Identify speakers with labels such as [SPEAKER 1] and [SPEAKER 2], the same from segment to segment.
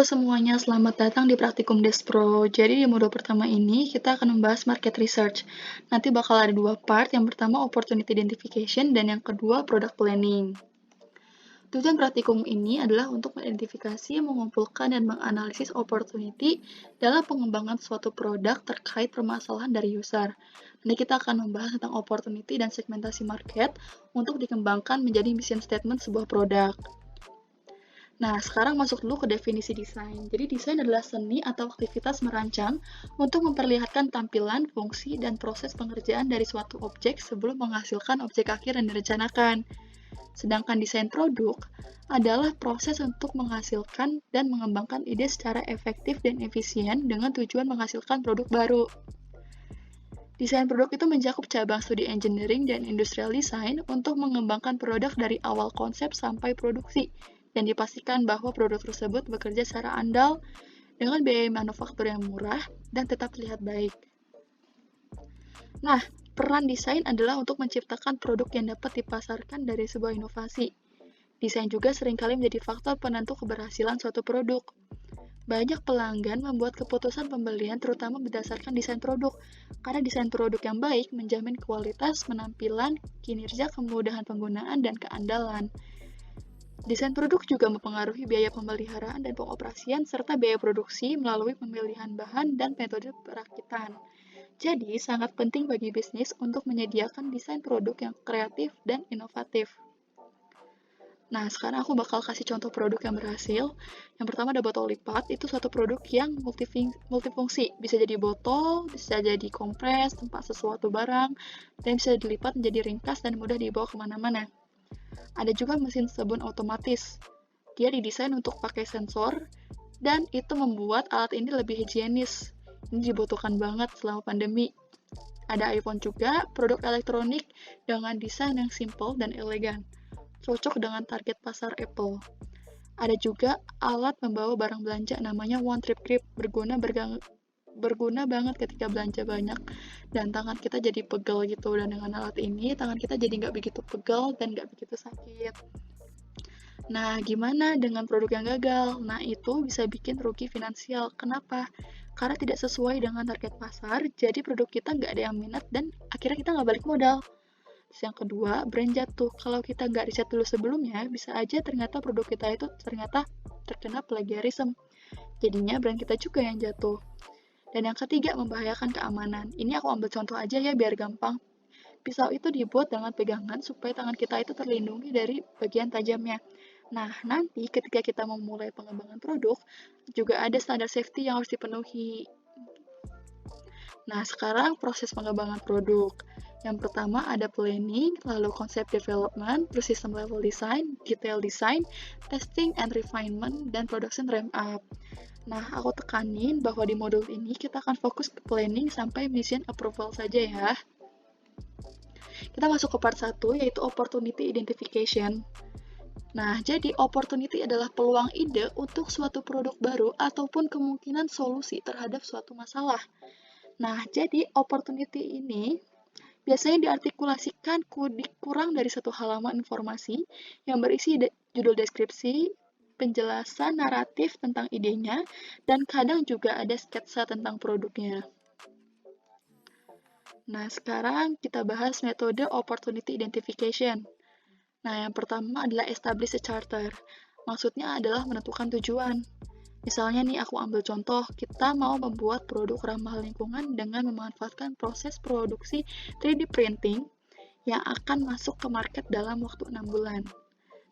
[SPEAKER 1] semuanya, selamat datang di Praktikum Despro. Jadi di modul pertama ini kita akan membahas market research. Nanti bakal ada dua part, yang pertama opportunity identification dan yang kedua product planning. Tujuan praktikum ini adalah untuk mengidentifikasi, mengumpulkan, dan menganalisis opportunity dalam pengembangan suatu produk terkait permasalahan dari user. Nanti kita akan membahas tentang opportunity dan segmentasi market untuk dikembangkan menjadi mission statement sebuah produk. Nah, sekarang masuk dulu ke definisi desain. Jadi, desain adalah seni atau aktivitas merancang untuk memperlihatkan tampilan, fungsi, dan proses pengerjaan dari suatu objek sebelum menghasilkan objek akhir yang direncanakan. Sedangkan desain produk adalah proses untuk menghasilkan dan mengembangkan ide secara efektif dan efisien dengan tujuan menghasilkan produk baru. Desain produk itu mencakup cabang studi engineering dan industrial design untuk mengembangkan produk dari awal konsep sampai produksi, dan dipastikan bahwa produk tersebut bekerja secara andal dengan biaya manufaktur yang murah dan tetap terlihat baik. Nah, peran desain adalah untuk menciptakan produk yang dapat dipasarkan dari sebuah inovasi. Desain juga seringkali menjadi faktor penentu keberhasilan suatu produk. Banyak pelanggan membuat keputusan pembelian terutama berdasarkan desain produk, karena desain produk yang baik menjamin kualitas, penampilan, kinerja, kemudahan penggunaan, dan keandalan. Desain produk juga mempengaruhi biaya pemeliharaan dan pengoperasian serta biaya produksi melalui pemilihan bahan dan metode perakitan. Jadi, sangat penting bagi bisnis untuk menyediakan desain produk yang kreatif dan inovatif. Nah, sekarang aku bakal kasih contoh produk yang berhasil. Yang pertama ada botol lipat, itu suatu produk yang multifungsi. Bisa jadi botol, bisa jadi kompres, tempat sesuatu barang, dan bisa dilipat menjadi ringkas dan mudah dibawa kemana-mana. Ada juga mesin sabun otomatis. Dia didesain untuk pakai sensor, dan itu membuat alat ini lebih higienis. Ini dibutuhkan banget selama pandemi. Ada iPhone juga, produk elektronik dengan desain yang simple dan elegan. Cocok dengan target pasar Apple. Ada juga alat membawa barang belanja namanya One Trip Grip, berguna banget ketika belanja banyak dan tangan kita jadi pegel gitu, dan dengan alat ini tangan kita jadi nggak begitu pegel dan nggak begitu sakit. Nah, gimana dengan produk yang gagal? Nah, itu bisa bikin rugi finansial. Kenapa? Karena tidak sesuai dengan target pasar, jadi produk kita nggak ada yang minat dan akhirnya kita nggak balik modal. Terus yang kedua, brand jatuh. Kalau kita nggak riset dulu sebelumnya, bisa aja ternyata produk kita itu ternyata terkena plagiarism. Jadinya brand kita juga yang jatuh. Dan yang ketiga, membahayakan keamanan. Ini aku ambil contoh aja ya biar gampang. Pisau itu dibuat dengan pegangan supaya tangan kita itu terlindungi dari bagian tajamnya. Nah, nanti ketika kita memulai pengembangan produk, juga ada standar safety yang harus dipenuhi. Nah, sekarang proses pengembangan produk. Yang pertama ada planning, lalu concept development, terus system level design, detail design, testing and refinement, dan production ramp up. Nah, aku tekanin bahwa di modul ini kita akan fokus ke planning sampai mission approval saja ya. Kita masuk ke part 1, yaitu opportunity identification. Nah, jadi opportunity adalah peluang ide untuk suatu produk baru ataupun kemungkinan solusi terhadap suatu masalah. Nah, jadi opportunity ini biasanya diartikulasikan kurang dari satu halaman informasi yang berisi judul deskripsi, penjelasan naratif tentang idenya, dan kadang juga ada sketsa tentang produknya. Nah, sekarang kita bahas metode opportunity identification. Nah, yang pertama adalah establish a charter. Maksudnya adalah menentukan tujuan. Misalnya nih, aku ambil contoh, kita mau membuat produk ramah lingkungan dengan memanfaatkan proses produksi 3D printing yang akan masuk ke market dalam waktu 6 bulan.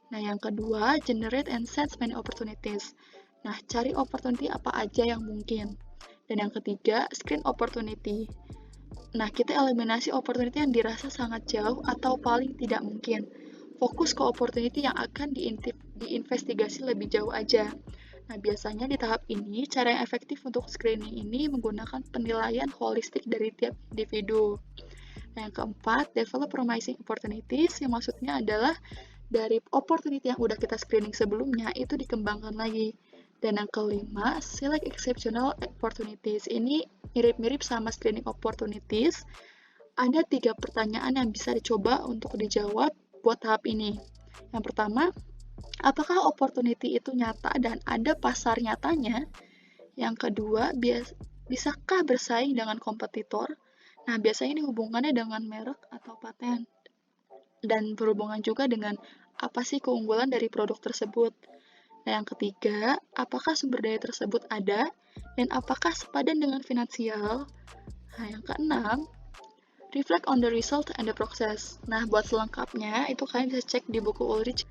[SPEAKER 1] Nah, yang kedua, generate and sense many opportunities. Nah, cari opportunity apa aja yang mungkin. Dan yang ketiga, screen opportunity. Nah, kita eliminasi opportunity yang dirasa sangat jauh atau paling tidak mungkin. Fokus ke opportunity yang akan diinvestigasi lebih jauh aja. Nah, biasanya di tahap ini, cara yang efektif untuk screening ini menggunakan penilaian holistik dari tiap individu. Nah, yang keempat, develop promising opportunities, yang maksudnya adalah dari opportunity yang udah kita screening sebelumnya, itu dikembangkan lagi. Dan yang kelima, select exceptional opportunities. Ini mirip-mirip sama screening opportunities. Ada 3 pertanyaan yang bisa dicoba untuk dijawab buat tahap ini. Yang pertama, apakah opportunity itu nyata dan ada pasar nyatanya? Yang kedua, bisakah bersaing dengan kompetitor? Nah, biasanya ini hubungannya dengan merek atau paten. Dan berhubungan juga dengan apa sih keunggulan dari produk tersebut. Nah, yang ketiga, apakah sumber daya tersebut ada? Dan apakah sepadan dengan finansial? Nah, yang keenam, reflect on the result and the process. Nah, buat selengkapnya, itu kalian bisa cek di buku Ulrich.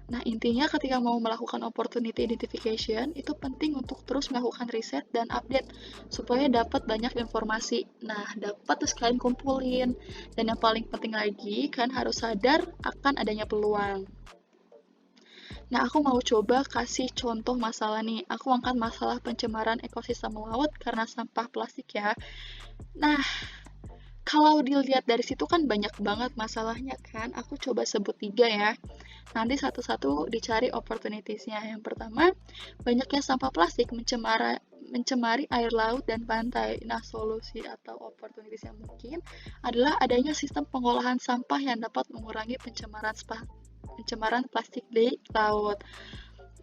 [SPEAKER 1] Nah, intinya ketika mau melakukan opportunity identification, itu penting untuk terus melakukan riset dan update supaya dapat banyak informasi. Nah, dapat terus kalian kumpulin. Dan yang paling penting lagi, kalian harus sadar akan adanya peluang. Nah, aku mau coba kasih contoh masalah nih. Aku angkat masalah pencemaran ekosistem laut karena sampah plastik ya. Nah, kalau dilihat dari situ kan banyak banget masalahnya kan. Aku coba sebut 3 ya. Nanti satu-satu dicari opportunities-nya. Yang pertama, banyaknya sampah plastik mencemari air laut dan pantai. Nah, solusi atau opportunities yang mungkin adalah adanya sistem pengolahan sampah yang dapat mengurangi pencemaran plastik di laut.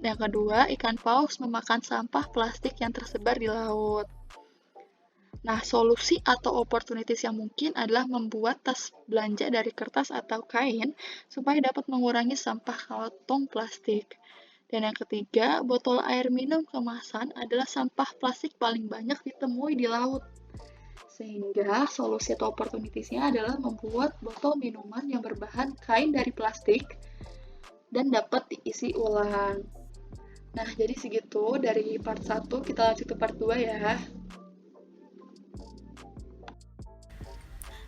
[SPEAKER 1] Yang kedua, ikan paus memakan sampah plastik yang tersebar di laut. Nah, solusi atau opportunities yang mungkin adalah membuat tas belanja dari kertas atau kain supaya dapat mengurangi sampah kantong plastik. Dan yang ketiga, botol air minum kemasan adalah sampah plastik paling banyak ditemui di laut. Sehingga solusi atau opportunities-nya adalah membuat botol minuman yang berbahan kain dari plastik dan dapat diisi ulang. Nah, jadi segitu dari part 1, kita lanjut ke part 2 ya.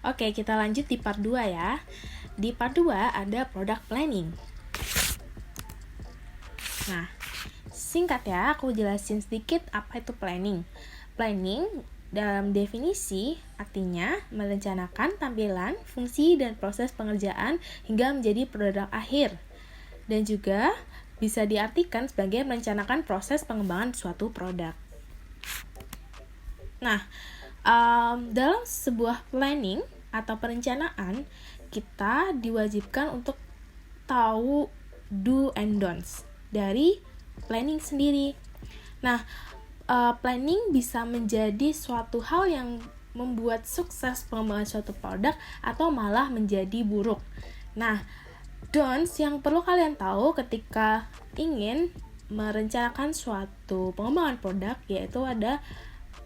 [SPEAKER 2] Oke, kita lanjut di part 2 ya. Di part 2 ada product planning. Nah, singkat ya, aku jelasin sedikit apa itu planning. Planning dalam definisi artinya merencanakan tampilan, fungsi, dan proses pengerjaan hingga menjadi produk akhir. Dan juga bisa diartikan sebagai merencanakan proses pengembangan suatu produk. Nah, dalam sebuah planning atau perencanaan, kita diwajibkan untuk tahu do and don'ts dari planning sendiri. Nah, planning bisa menjadi suatu hal yang membuat sukses pengembangan suatu produk atau malah menjadi buruk. Nah, don'ts yang perlu kalian tahu ketika ingin merencanakan suatu pengembangan produk yaitu ada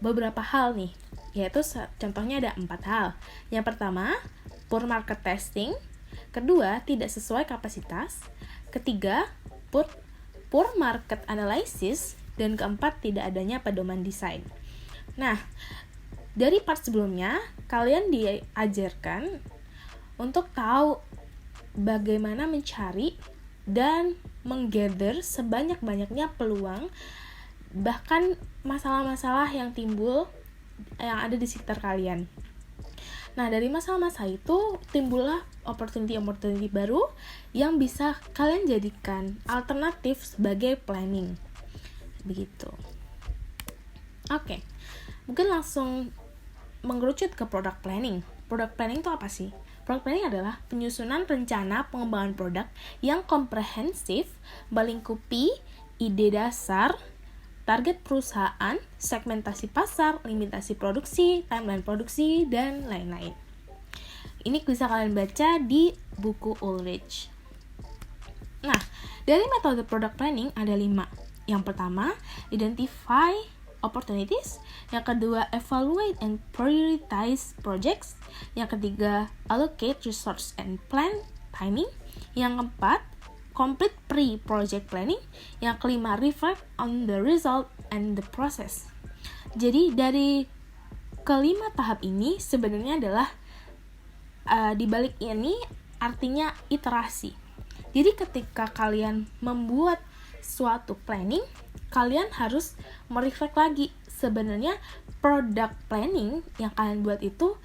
[SPEAKER 2] beberapa hal nih, yaitu contohnya ada 4 hal. Yang pertama, poor market testing. Kedua, tidak sesuai kapasitas. Ketiga, poor market analysis. Dan keempat, tidak adanya pedoman desain. Nah, dari part sebelumnya, kalian diajarkan untuk tahu bagaimana mencari dan menggather sebanyak-banyaknya peluang, bahkan masalah-masalah yang timbul yang ada di sekitar kalian. Nah, dari masalah-masalah itu timbullah opportunity baru yang bisa kalian jadikan alternatif sebagai planning. Begitu. Oke. Mungkin langsung mengerucut ke product planning. Product planning itu apa sih? Product planning adalah penyusunan rencana pengembangan produk yang komprehensif, melingkupi ide dasar, target perusahaan, segmentasi pasar, limitasi produksi, timeline produksi, dan lain-lain. Ini bisa kalian baca di buku Ulrich. Nah, dari metode product planning ada 5. Yang pertama, identify opportunities. Yang kedua, evaluate and prioritize projects. Yang ketiga, allocate resource and plan timing. Yang keempat, complete pre-project planning. Yang kelima, reflect on the result and the process. Jadi dari kelima tahap ini sebenarnya adalah di balik ini artinya iterasi. Jadi ketika kalian membuat suatu planning, kalian harus mereflect lagi sebenarnya product planning yang kalian buat itu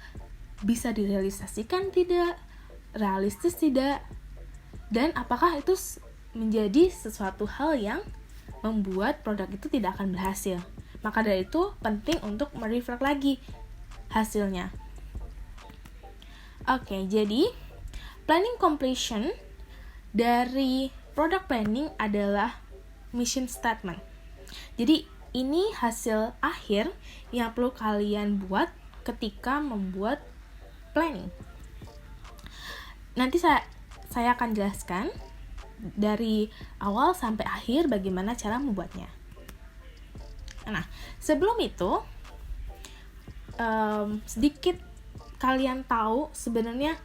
[SPEAKER 2] bisa direalisasikan tidak, realistis tidak, dan apakah itu menjadi sesuatu hal yang membuat produk itu tidak akan berhasil. Maka dari itu penting untuk mereflect lagi hasilnya. Oke, jadi planning completion dari product planning adalah mission statement. Jadi ini hasil akhir yang perlu kalian buat ketika membuat planning. Nanti saya akan jelaskan dari awal sampai akhir bagaimana cara membuatnya. Nah, sebelum itu sedikit kalian tahu sebenarnya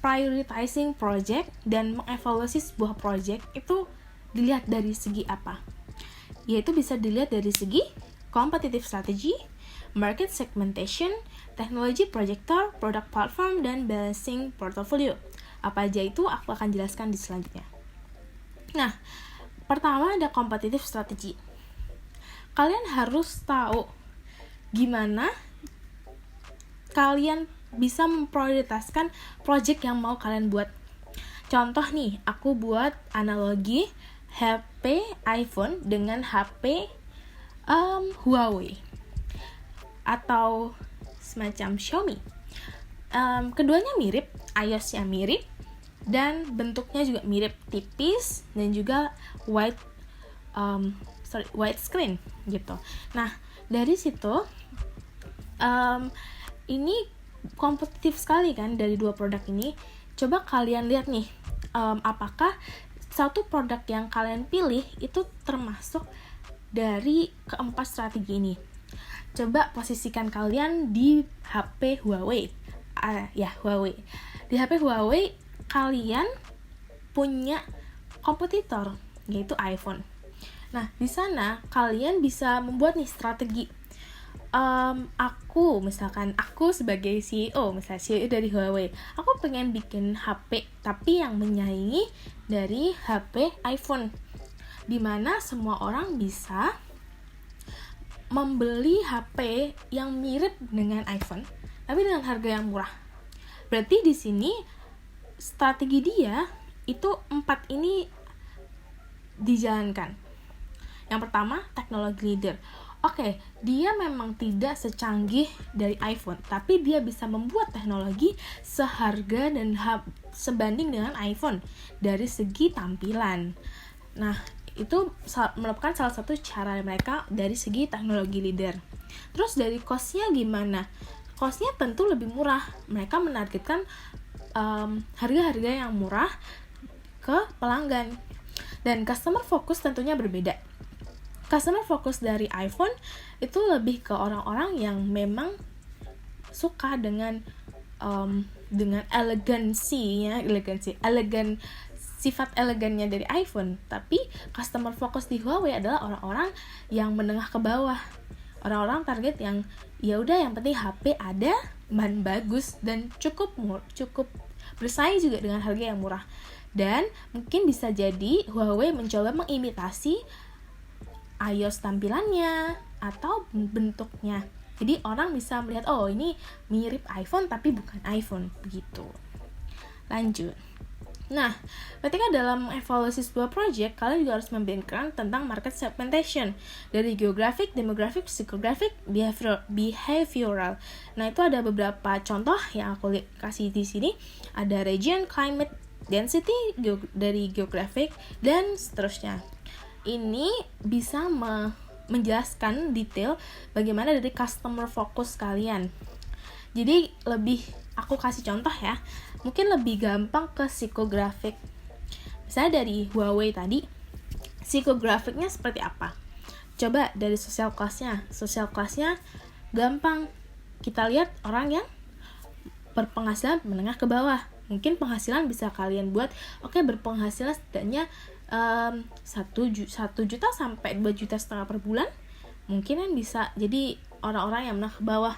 [SPEAKER 2] prioritizing project dan mengevaluasi sebuah project itu dilihat dari segi apa? Yaitu bisa dilihat dari segi competitive strategy, market segmentation, teknologi projector, product platform, dan balancing portfolio. Apa aja itu aku akan jelaskan di selanjutnya. Nah, pertama ada competitive strategy. Kalian harus tahu gimana kalian bisa memprioritaskan project yang mau kalian buat. Contoh nih, aku buat analogi HP iPhone dengan HP Huawei atau semacam Xiaomi. Keduanya mirip, iOS-nya mirip, dan bentuknya juga mirip, tipis dan juga wide screen gitu. Nah, dari situ ini kompetitif sekali kan dari dua produk ini. Coba kalian lihat nih, apakah satu produk yang kalian pilih itu termasuk dari keempat strategi ini. Coba posisikan kalian di HP Huawei. Huawei. Di HP Huawei kalian punya kompetitor yaitu iPhone. Nah, di sana kalian bisa membuat nih strategi. Aku sebagai CEO, misalnya CEO dari Huawei, aku pengen bikin HP tapi yang menyaingi dari HP iPhone, dimana semua orang bisa membeli HP yang mirip dengan iPhone tapi dengan harga yang murah. Berarti di sini strategi dia itu 4 ini dijalankan. Yang pertama, teknologi leader. Oke, dia memang tidak secanggih dari iPhone, tapi dia bisa membuat teknologi seharga dan sebanding dengan iPhone dari segi tampilan. Nah, itu merupakan salah satu cara mereka dari segi teknologi leader. Terus dari cost-nya gimana? Cost-nya tentu lebih murah. Mereka menargetkan harga-harga yang murah ke pelanggan. Dan customer focus tentunya berbeda. Customer focus dari iPhone itu lebih ke orang-orang yang memang suka dengan sifat elegannya dari iPhone. Tapi customer focus di Huawei adalah orang-orang yang menengah ke bawah, orang-orang target yang ya udah yang penting HP ada, bahan bagus, dan cukup bersaing juga dengan harga yang murah. Dan mungkin bisa jadi Huawei mencoba mengimitasi iOS tampilannya atau bentuknya. Jadi orang bisa melihat, oh ini mirip iPhone tapi bukan iPhone, begitu. Lanjut. Nah, ketika dalam evaluasi sebuah project, kalian juga harus membedakan tentang market segmentation dari geographic, demographic, psychographic, behavioral. Nah, itu ada beberapa contoh yang aku kasih di sini. Ada region, climate, density dari geographic, dan seterusnya. Ini bisa menjelaskan detail bagaimana dari customer focus kalian. Jadi aku kasih contoh ya, mungkin lebih gampang ke psychographic. Misalnya dari Huawei tadi, psychographicnya seperti apa? Coba dari social class-nya gampang. Kita lihat orang yang berpenghasilan menengah ke bawah. Mungkin penghasilan bisa kalian buat, berpenghasilan setidaknya 1 juta sampai 2,5 juta per bulan. Mungkin kan bisa jadi orang-orang yang menengah ke bawah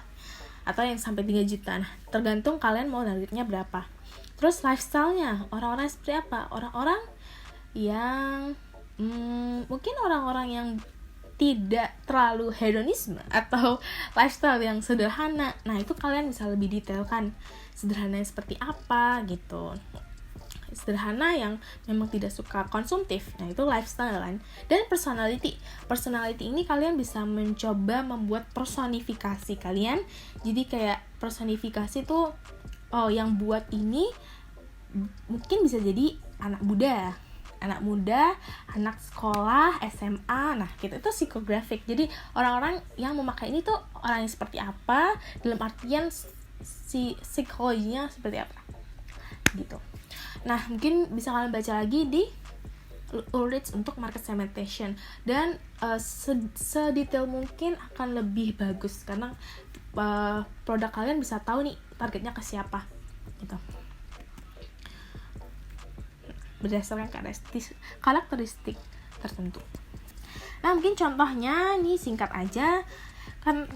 [SPEAKER 2] atau yang sampai 3 juta. Nah, tergantung kalian mau targetnya berapa. Terus lifestyle-nya, orang-orang seperti apa? Orang-orang yang mungkin orang-orang yang tidak terlalu hedonisme atau lifestyle yang sederhana. Nah, itu kalian bisa lebih detailkan sederhananya seperti apa gitu. Sederhana yang memang tidak suka konsumtif. Nah, itu lifestyle kan. Dan personality ini kalian bisa mencoba membuat personifikasi kalian. Jadi kayak personifikasi tuh yang buat ini mungkin bisa jadi anak muda, anak sekolah, SMA. Nah, gitu, itu psikografik. Jadi orang-orang yang memakai ini tuh orang yang seperti apa, dalam artian psikologinya seperti apa gitu. Nah, mungkin bisa kalian baca lagi di Ulrich untuk market segmentation, dan sedetail mungkin akan lebih bagus karena produk kalian bisa tahu nih targetnya ke siapa gitu, berdasarkan karakteristik tertentu. Nah, mungkin contohnya nih singkat aja kan,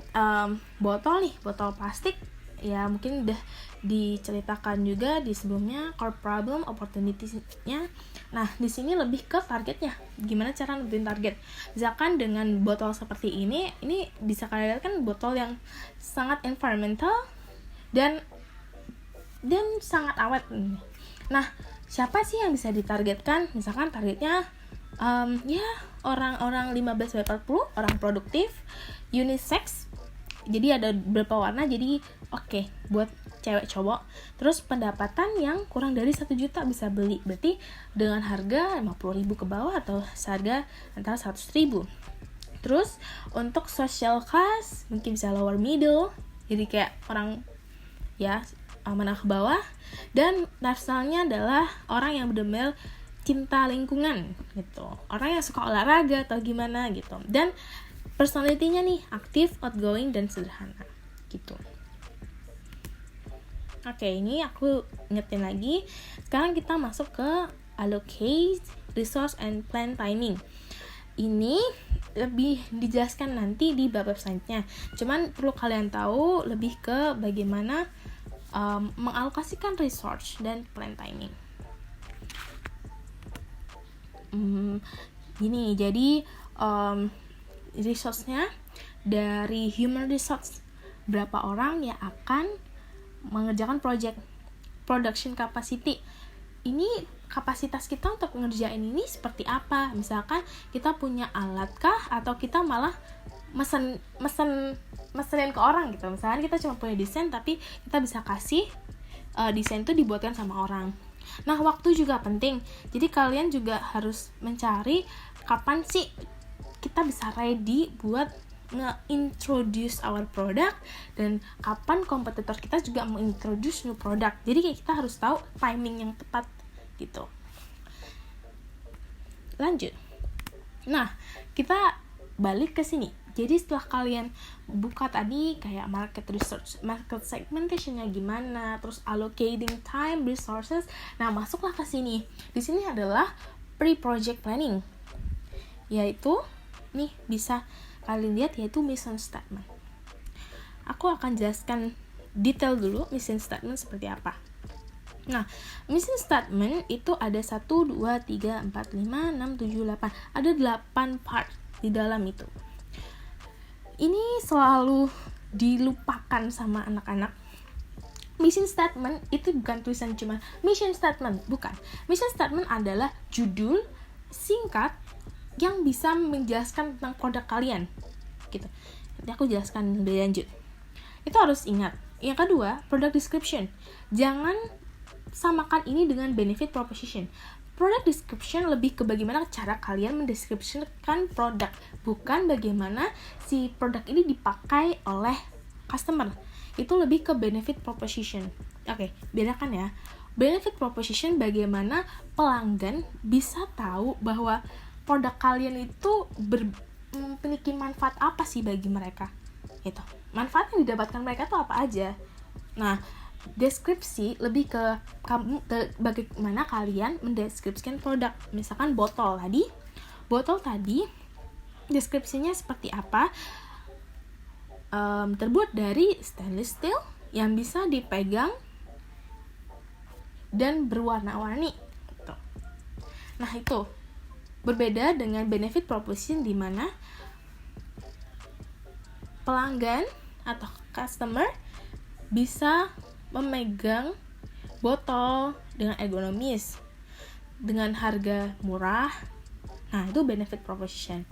[SPEAKER 2] botol plastik ya, mungkin udah diceritakan juga di sebelumnya, core problem, opportunity-nya. Nah, di sini lebih ke targetnya, gimana cara nentuin target. Misalkan dengan botol seperti ini bisa kalian lihat kan, botol yang sangat environmental dan sangat awet. Nah, siapa sih yang bisa ditargetkan? Misalkan targetnya ya orang-orang 15-40, orang produktif, unisex. Jadi ada beberapa warna, jadi oke buat cewek cowok. Terus pendapatan yang kurang dari 1 juta bisa beli, berarti dengan harga 50.000 ke bawah atau seharga antara 100.000. Terus untuk social class mungkin bisa lower middle, jadi kayak orang ya menengah ke bawah. Dan lifestyle-nya adalah orang yang benar-benar cinta lingkungan gitu, orang yang suka olahraga atau gimana gitu. Dan personality-nya nih aktif, outgoing, dan sederhana gitu. Oke, ini aku ingetin lagi. Sekarang kita masuk ke allocate, resource, and plan timing. Ini lebih dijelaskan nanti di bab website-nya. Cuman perlu kalian tahu lebih ke bagaimana mengalokasikan resource dan plan timing. Gini, jadi resource-nya dari human resource, berapa orang yang akan mengerjakan production capacity. Ini kapasitas kita untuk mengerjain ini seperti apa? Misalkan kita punya alat kah, atau kita malah mesenin ke orang gitu. Misalkan kita cuma punya desain, tapi kita bisa kasih desain itu dibuatkan sama orang. Nah, waktu juga penting. Jadi kalian juga harus mencari kapan sih kita bisa ready buat nge-introduce our product, dan kapan kompetitor kita juga mengintroduce new product. Jadi kayak kita harus tahu timing yang tepat gitu. Lanjut. Nah, kita balik ke sini. Jadi setelah kalian buka tadi kayak market research, market segmentation-nya gimana, terus allocating time, resources. Nah, masuklah ke sini. Di sini adalah pre-project planning. Yaitu nih bisa kalian lihat, yaitu mission statement. Aku akan jelaskan detail dulu mission statement seperti apa. Nah, mission statement itu ada 1, 2, 3, 4, 5, 6, 7, 8. Ada 8 part di dalam itu. Ini selalu dilupakan sama anak-anak. Mission statement itu bukan tulisan cuma mission statement, bukan. Mission statement adalah judul singkat yang bisa menjelaskan tentang produk kalian gitu. Nanti aku jelaskan lebih lanjut. Itu harus ingat. Yang kedua, product description. Jangan samakan ini dengan benefit proposition. Product description lebih ke bagaimana cara kalian mendeskripsikan produk, bukan bagaimana si produk ini dipakai oleh customer. Itu lebih ke benefit proposition. Oke, bedakan ya. Benefit proposition bagaimana pelanggan bisa tahu bahwa produk kalian itu memiliki manfaat apa sih bagi mereka. Gitu. Manfaat yang didapatkan mereka tuh apa aja. Nah, deskripsi lebih ke bagaimana kalian mendeskripsikan produk. Misalkan botol tadi deskripsinya seperti apa. Terbuat dari stainless steel yang bisa dipegang dan berwarna-warni gitu. Nah, itu berbeda dengan benefit proposition, di mana pelanggan atau customer bisa memegang botol dengan ergonomis, dengan harga murah. Nah, itu benefit proposition.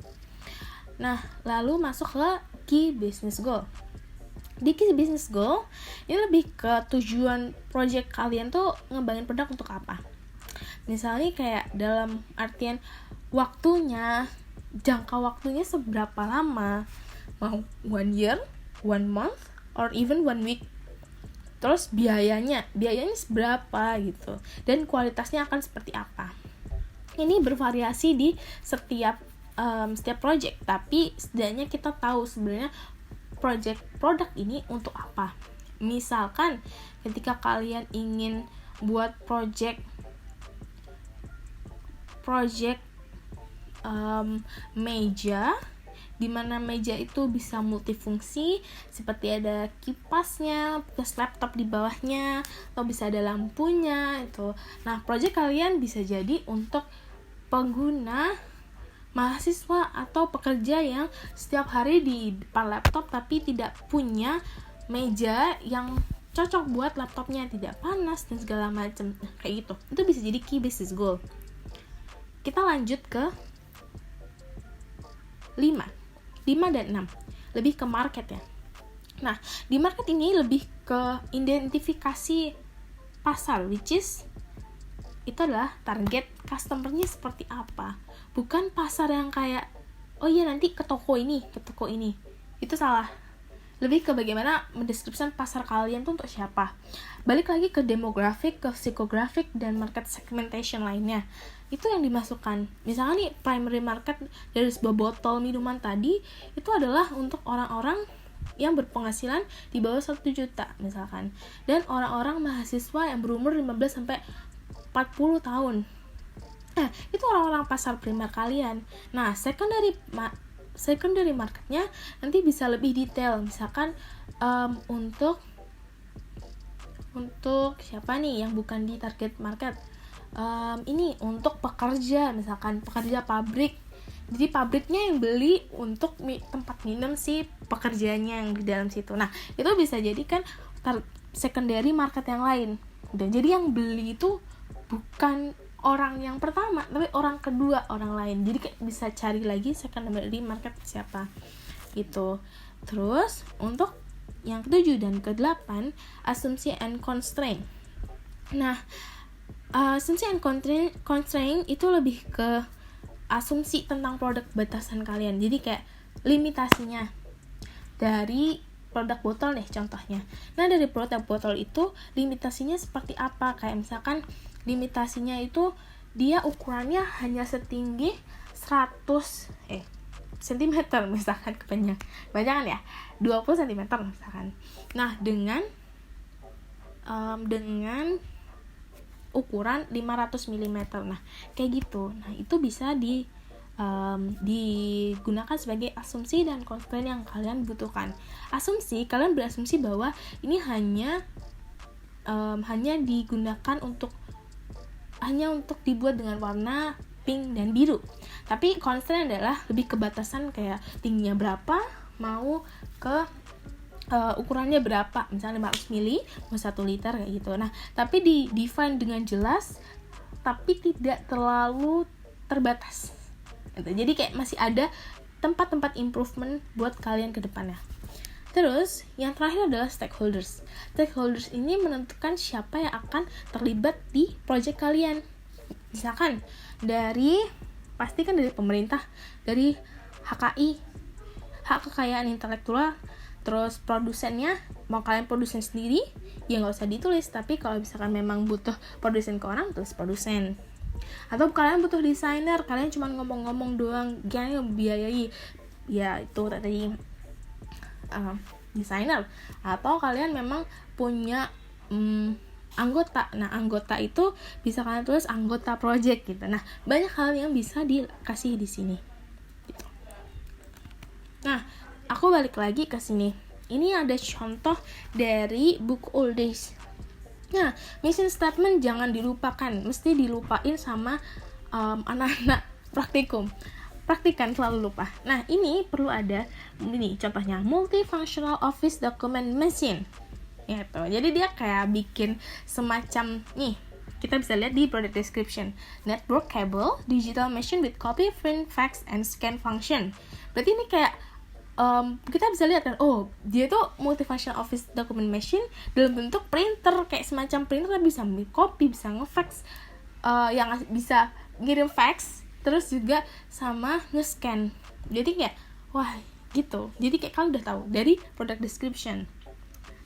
[SPEAKER 2] Nah, lalu masuk ke key business goal. Di key business goal, ini lebih ke tujuan project kalian tuh ngembangin produk untuk apa. Misalnya kayak dalam artian waktunya, jangka waktunya seberapa lama, mau 1 year, 1 month, or even 1 week. Terus biayanya seberapa gitu, dan kualitasnya akan seperti apa. Ini bervariasi di setiap project, tapi setidaknya kita tahu sebenarnya produk ini untuk apa. Misalkan ketika kalian ingin buat project meja, dimana meja itu bisa multifungsi, seperti ada kipasnya plus laptop di bawahnya, atau bisa ada lampunya itu. Nah, project kalian bisa jadi untuk pengguna, mahasiswa atau pekerja yang setiap hari di depan laptop tapi tidak punya meja yang cocok buat laptopnya, tidak panas dan segala macam. Nah, kayak gitu. Itu bisa jadi key business goal. Kita lanjut ke 5 dan 6. Lebih ke market ya. Nah, di market ini lebih ke identifikasi pasar, which is itu adalah target customer-nya seperti apa. Bukan pasar yang kayak, oh iya nanti ke toko ini. Itu salah. Lebih ke bagaimana mendeskripsikan pasar kalian tuh untuk siapa. Balik lagi ke demografik, ke psikografik, dan market segmentation lainnya. Itu yang dimasukkan. Misalnya nih, primary market dari sebuah botol minuman tadi, itu adalah untuk orang-orang yang berpenghasilan di bawah 1 juta misalkan. Dan orang-orang mahasiswa yang berumur 15 sampai 40 tahun. Nah, itu orang-orang pasar primer kalian. Nah, secondary marketnya nanti bisa lebih detail. Misalkan untuk siapa nih yang bukan di target market, ini untuk pekerja, misalkan pekerja pabrik. Jadi pabriknya yang beli untuk tempat minum si pekerjanya yang di dalam situ. Nah, itu bisa jadi kan secondary market yang lain. Dan jadi yang beli itu bukan orang yang pertama, tapi orang kedua, orang lain. Jadi kayak bisa cari lagi secondary market siapa gitu. Terus untuk yang ke-7 dan ke-8, assumption and constraint. Nah, assumption and constraint itu lebih ke asumsi tentang produk batasan kalian. Jadi kayak limitasinya dari produk botol nih contohnya. Nah, dari produk botol itu limitasinya seperti apa? Kayak misalkan limitasinya itu dia ukurannya hanya setinggi 100 cm misalkan, kebanyakan ya, 20 cm misalkan. Nah, dengan ukuran 500 mm. Nah, kayak gitu. Nah, itu bisa digunakan sebagai asumsi dan constraint yang kalian butuhkan. Kalian berasumsi bahwa ini hanya digunakan untuk dibuat dengan warna pink dan biru. Tapi constraint adalah lebih ke batasan, kayak tingginya berapa, mau ke ukurannya berapa, misalnya 500 ml mau 1 liter kayak gitu. Nah, tapi di-define dengan jelas tapi tidak terlalu terbatas. Jadi kayak masih ada tempat-tempat improvement buat kalian ke depannya. Terus, yang terakhir adalah stakeholders. Stakeholders ini menentukan siapa yang akan terlibat di project kalian. Misalkan pasti kan dari pemerintah, dari HKI, hak kekayaan intelektual. Terus produsennya, mau kalian produsen sendiri, ya nggak usah ditulis. Tapi kalau misalkan memang butuh produsen ke orang, tulis produsen. Atau kalian butuh desainer, kalian cuma ngomong-ngomong doang, jangan biayai, ya itu tadi desainer. Atau kalian memang punya anggota. Nah, anggota itu bisa kalian tulis anggota project gitu. Nah, banyak hal yang bisa dikasih di sini gitu. Nah, aku balik lagi ke sini. Ini ada contoh dari buku Old Days. Nah, mission statement jangan dilupakan, mesti dilupain sama anak-anak praktikan selalu lupa. Nah, ini perlu ada ini contohnya, multifunctional office document machine. Gitu. Jadi dia kayak bikin semacam nih, kita bisa lihat di product description. Network cable, digital machine with copy, print, fax, and scan function. Berarti ini kayak kita bisa lihat kan, oh dia tuh multifunctional office document machine dalam bentuk printer, kayak semacam printer, bisa copy, bisa ngefax, yang bisa ngirim fax, terus juga sama nge-scan. Jadi kayak wah gitu. Jadi kayak kalian udah tahu dari product description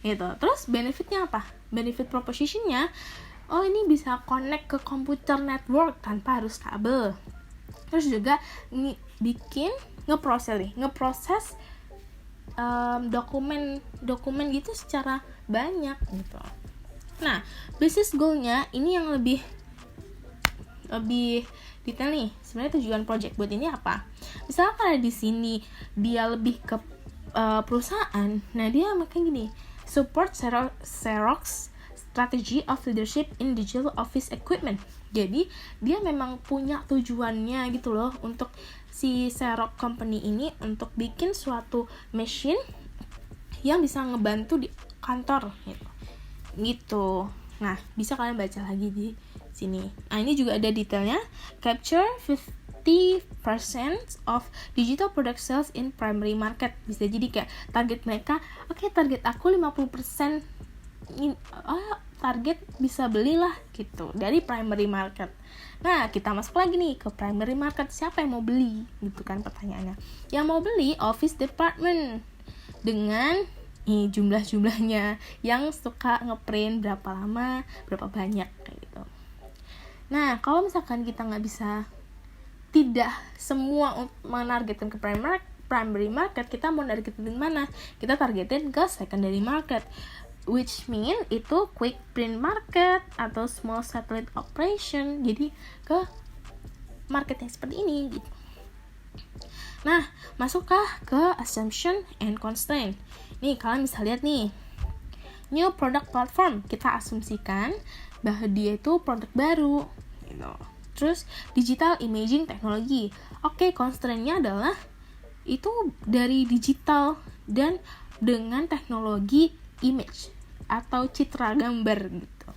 [SPEAKER 2] gitu. Terus benefitnya apa? Benefit propositionnya, oh ini bisa connect ke komputer network tanpa harus kabel. Terus juga bikin ngeproses dokumen gitu secara banyak gitu. Nah, business goal-nya ini yang lebih detail nih. Sebenarnya tujuan project buat ini apa? Misalnya kalau di sini dia lebih ke perusahaan, nah dia makanya gini, support Xerox strategy of leadership in digital office equipment. Jadi dia memang punya tujuannya gitu loh, untuk si Xerox company ini untuk bikin suatu machine yang bisa ngebantu di kantor gitu. Nah, bisa kalian baca lagi di sini. Nah, ini juga ada detailnya. Capture 50% of digital product sales in primary market. Bisa jadi kayak target mereka, oke, target aku 50% target bisa belilah gitu dari primary market. Nah, kita masuk lagi nih ke primary market. Siapa yang mau beli? Gitu kan pertanyaannya. Yang mau beli office department dengan jumlah-jumlahnya, yang suka ngeprint berapa lama, berapa banyak kayak gitu. Nah, kalau misalkan kita nggak bisa, tidak semua menargetkan ke primary market, kita mau targetin mana? Kita targetin ke secondary market, which mean itu quick print market atau small satellite operation. Jadi ke market yang seperti ini gitu. Nah, masukkah ke assumption and constraint? Nih, kalian bisa lihat nih. New product platform, kita asumsikan bahwa dia itu produk baru gitu. Terus digital imaging technology. Oke, constraint-nya adalah itu dari digital dan dengan teknologi image atau citra gambar gitu.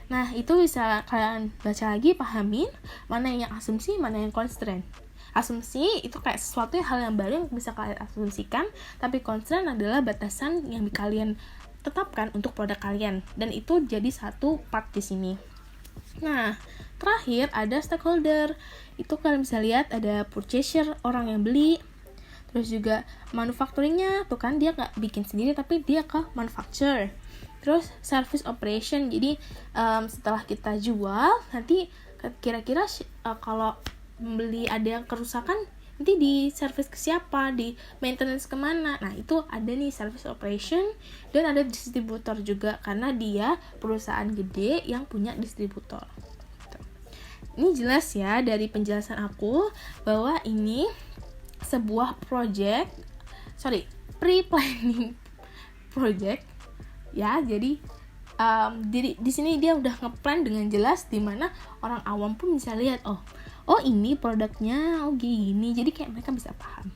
[SPEAKER 2] Nah, itu bisa kalian baca lagi, pahamin mana yang asumsi, mana yang constraint. Asumsi itu kayak sesuatu hal yang baru yang bisa kalian asumsikan, tapi constraint adalah batasan yang kalian tetapkan untuk produk kalian, dan itu jadi satu part di sini. Nah, terakhir ada stakeholder. Itu kalian bisa lihat ada purchaser, orang yang beli. Terus juga manufacturingnya, tuh kan dia nggak bikin sendiri tapi dia ke manufacturer. Terus service operation, jadi setelah kita jual, nanti kira-kira kalau membeli ada yang kerusakan, nanti di service ke siapa, di maintenance kemana. Nah, itu ada nih service operation, dan ada distributor juga, karena dia perusahaan gede yang punya distributor. Ini jelas ya dari penjelasan aku bahwa ini sebuah pre-planning project ya. Jadi di sini dia udah ngeplan dengan jelas, dimana orang awam pun bisa lihat, oh ini produknya, oh gini. Jadi kayak mereka bisa paham.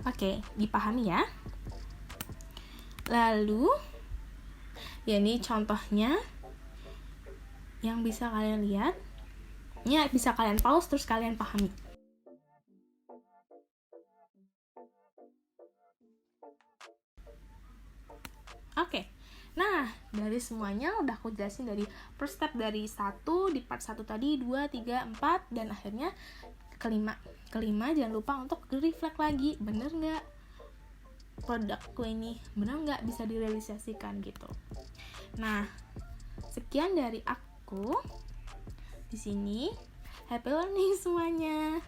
[SPEAKER 2] Oke, dipahami ya. Lalu ya ini contohnya yang bisa kalian lihat. Ini bisa kalian pause terus kalian pahami. Oke. Nah, dari semuanya udah aku jelasin dari first step dari 1 di part 1 tadi, 2, 3, 4, dan akhirnya kelima jangan lupa untuk reflect lagi, bener nggak produkku ini, bener nggak bisa direalisasikan gitu. Nah, sekian dari aku di sini. Happy learning semuanya.